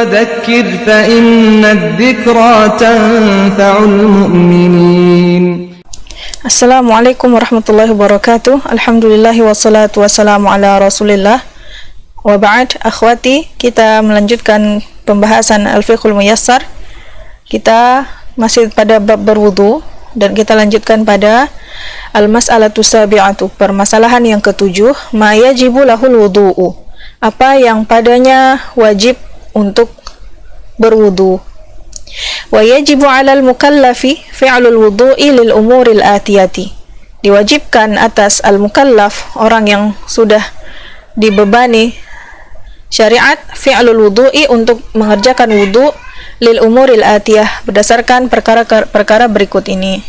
وذكر فإن الذكرى تنفع المؤمنين. Assalamualaikum warahmatullahi wabarakatuh. Alhamdulillah wassalatu wassalamu ala rasulillah. Wa ba'd, akhwati, kita melanjutkan pembahasan Al-Fiqhul Muyassar. Kita masih pada bab berwudu dan kita lanjutkan pada Al-Mas'alatu Sabi'atu, permasalahan yang ketujuh, ma yajibu lahul wudu'u, apa yang padanya wajib untuk berwudu. Wa yajibu 'alal mukallafi fi'lul wudu'i lil umuril atiyati, diwajibkan atas al-mukallaf, orang yang sudah dibebani syariat, fi'lul wudu'i, untuk mengerjakan wudu, lil umuril atiyah, berdasarkan perkara berikut ini.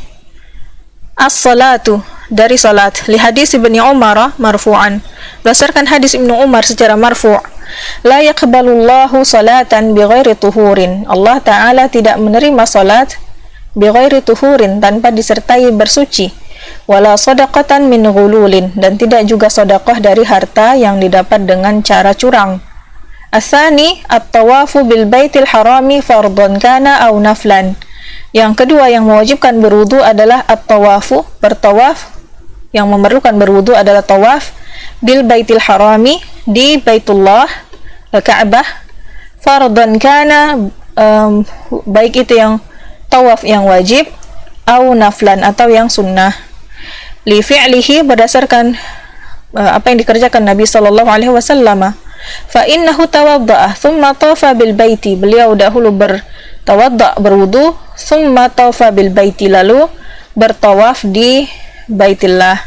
As-salatu, dari salat, li hadis Ibnu Umar marfu'an, berdasarkan hadis Ibnu Umar secara marfu', la yaqbalullahu salatan bighairi tuhurin, Allah Ta'ala tidak menerima salat bighairi tuhurin, tanpa disertai bersuci, wala sadaqatan min ghululin, dan tidak juga sedekah dari harta yang didapat dengan cara curang. Asani at-tawafu bil baitil harami fardhan kana aw naflan, yang kedua yang mewajibkan berwudu adalah at-tawafu, bertawaf, yang memerlukan berwudu adalah tawaf, bil baitil harami, di Baitullah Ka'bah, fardhan kana, baik itu yang tawaf yang wajib, aw naflan, atau yang sunnah, li fi'lihi, berdasarkan apa yang dikerjakan Nabi sallallahu alaihi wasallam. Fa innahu tawadda'a thumma tawafa bil baiti, beliau dahulu bertawadda, berwudu, thumma tawafa bil baiti, lalu bertawaf di Baitillah.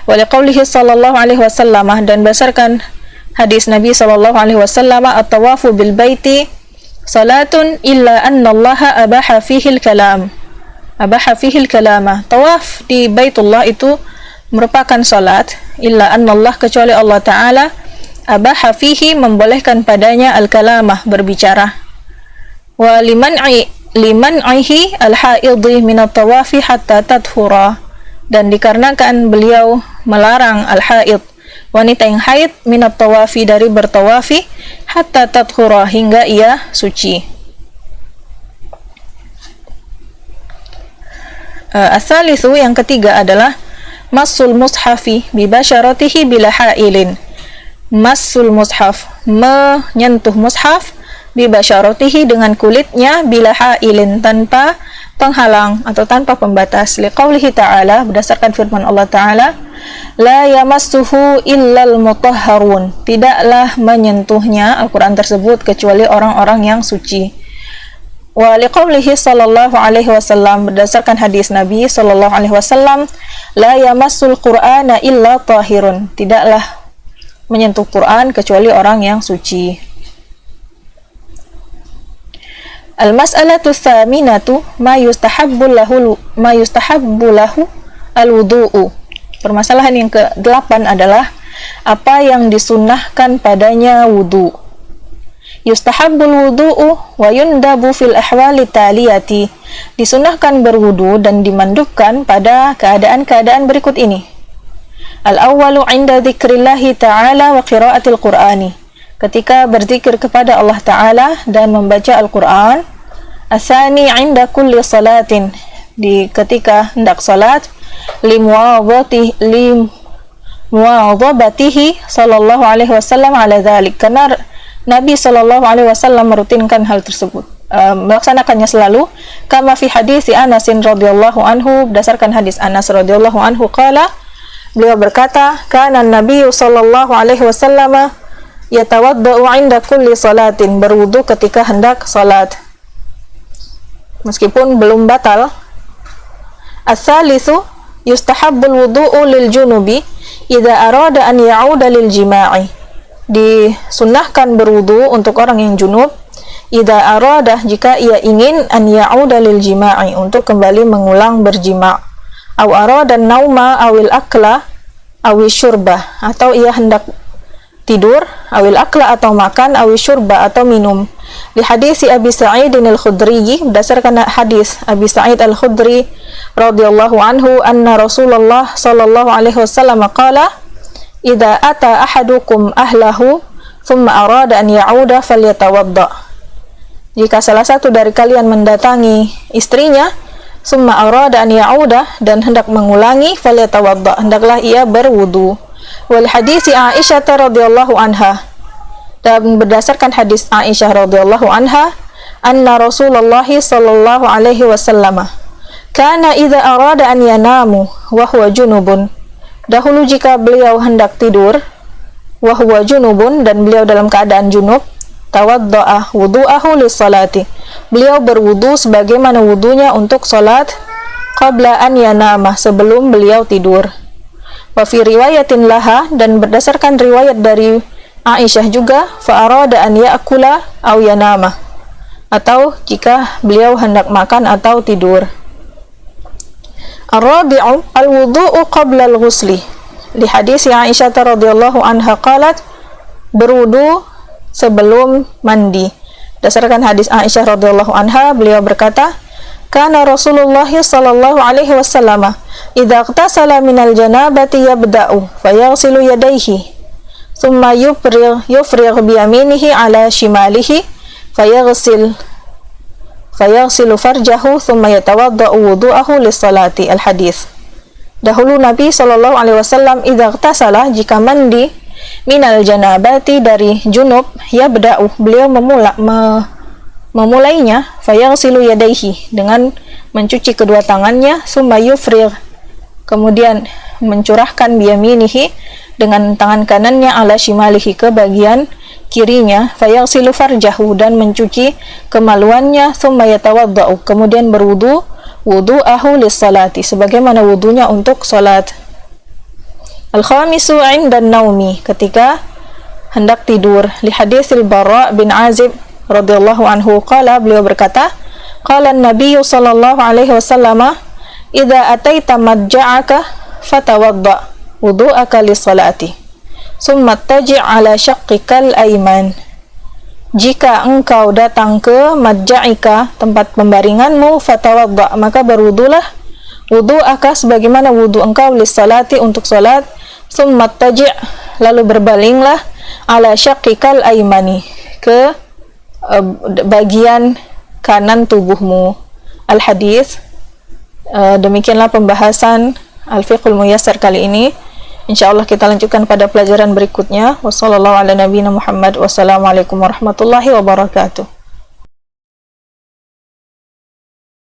Wa liqaulihi sallallahu alaihi wasallam, dan berdasarkan hadis Nabi sallallahu alaihi wasallam, at-tawafu bil baiti salatun illa anna Allah abaha fihi al-kalam, abaha fihi al-kalama, tawaf di Baitullah itu merupakan salat, illa anna Allah, kecuali Allah Ta'ala, abaha fihi, membolehkan padanya, al-kalamah, berbicara. Wa liman'ihi al-haidhi min at-tawafi hatta tadhura, dan dikarenakan beliau melarang al-haid, wanita yang haid, min at-tawafi, dari bertawafi, hatta tadhura, hingga ia suci. As-salisu, yang ketiga adalah massul mushafi bi basyaratihi bila hailin. Massul mushaf, menyentuh mushaf, bi basyaratihi, dengan kulitnya, bila hailin, tanpa penghalang atau tanpa pembatas, liqaulihi ta'ala, berdasarkan firman Allah Ta'ala, la yamassuhu illal mutahharun, tidaklah menyentuhnya, Al-Quran tersebut, kecuali orang-orang yang suci. Wa liqaulihi sallallahu alaihi wasallam, berdasarkan hadis Nabi sallallahu alaihi wasallam, la yamassul qur'ana illa tahirun, tidaklah menyentuh Quran kecuali orang yang suci. Al-mas'alatu tsaminatu ma yustahabbu lahu al-wudu'u, permasalahan yang ke-8 adalah apa yang disunnahkan padanya wudu. Yustahabbul wudu'u wa yundabu fil ahwali taliyati, disunnahkan berwudu dan dimandubkan pada keadaan-keadaan berikut ini. Al-awwalu 'inda dzikrillahi ta'ala wa qira'atil qur'ani, ketika berzikir kepada Allah Ta'ala dan membaca Al-Quran. Asani 'inda kulli salatin, di ketika hendak salat. Limuwadhabatihi sallallahu alaihi wasallam ala dzalik, karena Nabi sallallahu alaihi wasallam merutinkan hal tersebut, melaksanakannya selalu. Kama fi hadis Anas radhiyallahu anhu, berdasarkan hadis Anas radhiyallahu anhu, qala, beliau berkata, kana Nabi sallallahu alaihi wasallam yatawaddau 'inda kulli salatin, berwudu ketika hendak salat, meskipun belum batal. As-salisu yustahabbul wudu'u lil junubi idza arada an ya'uda lil jima'i, disunnahkan berwudu untuk orang yang junub, idza arada, jika ia ingin, an ya'uda lil jima'i, untuk kembali mengulang berjima', aw arada nauma awil akla awi syurba, atau ia hendak tidur, awil akla, atau makan, awi syurba, atau minum. Di hadis Abi Sa'id al-Khudri, berdasarkan hadis Abi Sa'id al-Khudri radhiyallahu anhu, anna Rasulullah sallallahu alaihi wasallam qala, idza ata ahadukum ahlahu thumma arada an ya'uda falyatawadda, jika salah satu dari kalian mendatangi istrinya, summa arada an ya'uda, dan hendak mengulangi, falyatawadda, hendaklah ia berwudu. Wal hadits Aisyah radhiyallahu anha, dan berdasarkan hadis Aisyah radhiyallahu anha, anna Rasulullah sallallahu alaihi wasallam kana idza arada an yanamu wa huwa junubun, dahulu jika beliau hendak tidur, wa huwa junubun, dan beliau dalam keadaan junub, tawadda'a wudu'ahu lis-salati, beliau berwudu sebagaimana wudunya untuk salat, qabla an yanama, sebelum beliau tidur. Wa fi riwayatin laha, dan berdasarkan riwayat dari Aisyah juga, fa arada an ya'kula aw yanama, atau jika beliau hendak makan atau tidur. Ar-rabi'u al-wudu'u qabla al-ghusli, li hadis Aisyah radhiyallahu anha qalat, berwudu sebelum mandi. Berdasarkan hadis Aisyah radhiyallahu anha, beliau berkata, kana Rasulullah sallallahu alaihi wasallam idza ightasala minal janabati yabda'u fayaghsilu yadayhi thumma yufrigh bi yaminihi ala shimalihi fayaghsilu farjahu thumma yatawadda'u wudu'ahu lis-salati. Al-hadis. Dahulu Nabi sallallahu alaihi wasallam idza ightasala, jika mandi, minal janabati, dari junub, yabda'u, beliau memulainya, fayaghsilu yadayhi, dengan mencuci kedua tangannya, summa yufrigh, kemudian mencurahkan biyaminihi, dengan tangan kanannya, ala shimalihi, ke bagian kirinya, fayaghsilu farjahu, dan mencuci kemaluannya, summa yatawadda'u, kemudian berwudu, wudu'ahu lis-salati, sebagaimana wudunya untuk salat. Al-khamisu 'inda an-naumi, ketika hendak tidur, li haditsil Bara bin Azib radhiyallahu anhu qala, beliau berkata, qala an-nabiy sallallahu alaihi wasallam, idza ataita madja'aka fatawadda wudu'aka lis-salati summa taji' ala syaqqikal ayman, jika engkau datang ke madja'ika, tempat pembaringanmu, fatawadda, maka berwudulah, wudu'aka, sebagaimana wudu engkau, lis-salati, untuk salat, summa taji', lalu berbalinglah, ala syaqqikal aymani, ke bagian kanan tubuhmu. Al-hadis. Demikianlah pembahasan Al-Fiqhul Muyassar kali ini. Insyaallah kita lanjutkan pada pelajaran berikutnya. Wassalamualaikum warahmatullahi wabarakatuh.